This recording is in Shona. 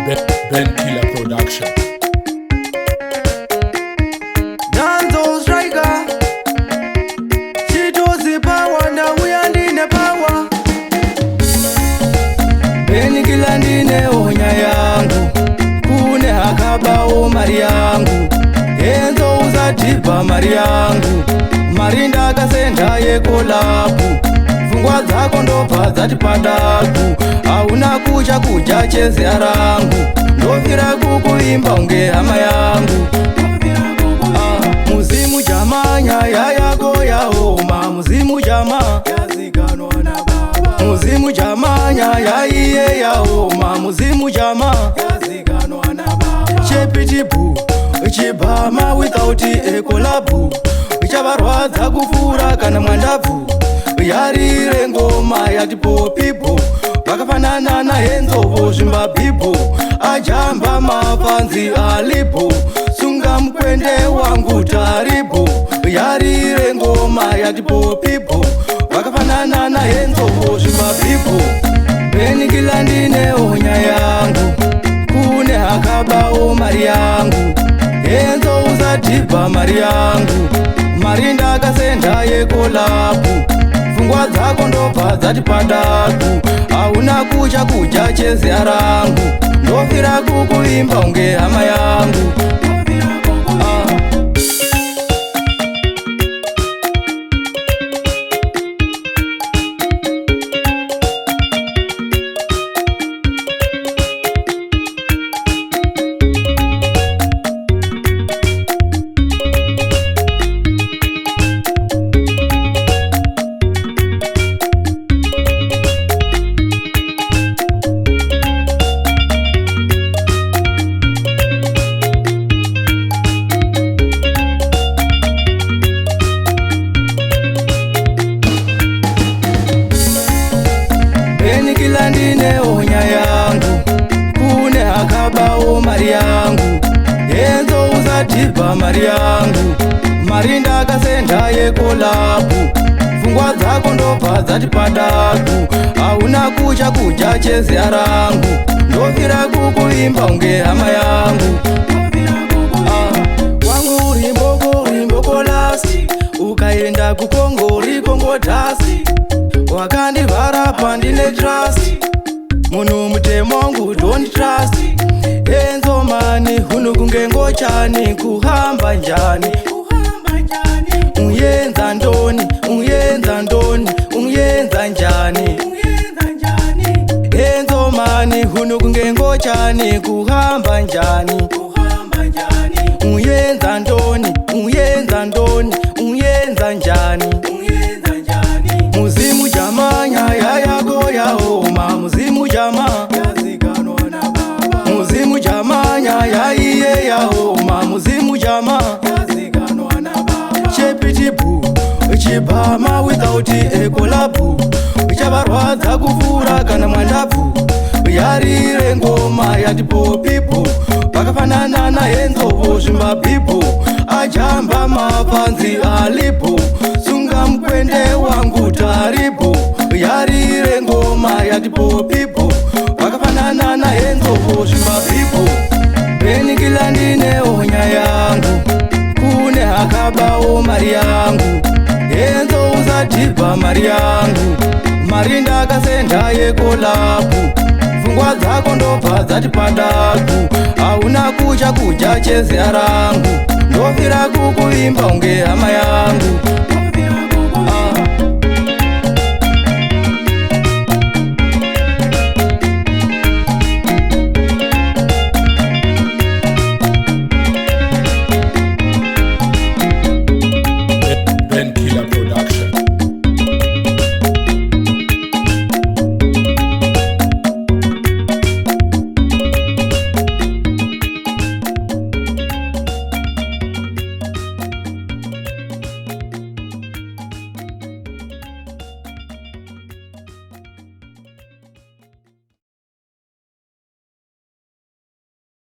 Ben Killer Production. Danzo striker, Chitozi power, na we are in the power. Ben Killer ndine onya yangu, kune hakabao mari yangu. Enzo uzatipa mari yangu, marinda akasenda yekolapu. Fungwa dzako ndobva dzatipadaku, hauna kucha kuja chezea rangu. Ndofira kukuimba unge hama yangu. Muzimu jamanya ya yako yaoma, muzimu jama yaziganwa na baba. Muzimu jamanya ya iye yaoma, muzimu jama yaziganwa na baba. Chepitibu chibama without a collab, chavarwadza kufura kana mwandavu. Yarire ngoma yati popipo, vakafanana na Enzo zvimbabipo. Ajamba mapanzi alipo, sunga mkwende wangu taripo. Yarire ngoma yati popipo, vakafanana na Enzo zvimbabipo. Ben Killer ndine onya yangu, kune hakabao mari yangu. Enzo uzatipa mari yangu, marinda akasenda yekolapu. Fungwa dzako ndobva dzatipadaku, hauna kucha kuja chezea rangu. Ndofira kukuimba unge hama yangu. Ben Killer ndine onya yangu, kune hakabao mari yangu. Enzo uzatipa mari yangu, marinda akasenda yekolapu. Fungwa dzako ndobva dzatipadaku, hauna kucha kuja chezea rangu. Ndofira kukuimba unge hama yangu. Wangu rimboko lasi, ukaenda kukongo rikongo dhasi. Wakandivhara pandine trust, munhu mutemo wangu don't trust. Enzo mani hunu kunge ngochani, kuhamba njani. Unyenza ndoni, unyenza ndoni, unyenza njani. Enzo mani hunu kunge ngochani, kuhamba njani. Unyenza ndoni, unyenza ndoni, unyenza njani. Muzimu jamanya ya yako yaoma, muzimu jama yaziganwa na baba. Muzimu jamanya ya iye yaoma, muzimu jama yaziganwa na baba. Chepitibu chibama without a collab, chavarwadza kufura kana mwandavu. Yarire ngoma yati popipo, vakafanana na Enzo zvimbabipo. Ajamba mapanzi alipo, sunga mkwende wangu taripo. Yarire ngoma yati popipo, vakafanana na Enzo zvimbabipo. Ben Killer ndine onya yangu, kune hakabao mari yangu. Enzo uzatipa mari yangu, marinda akasenda yekolapu. Fungwa dzako ndobva dzatipadaku, hauna kucha kuja chezea rangu. Ndofira kukuimba unge hama yangu.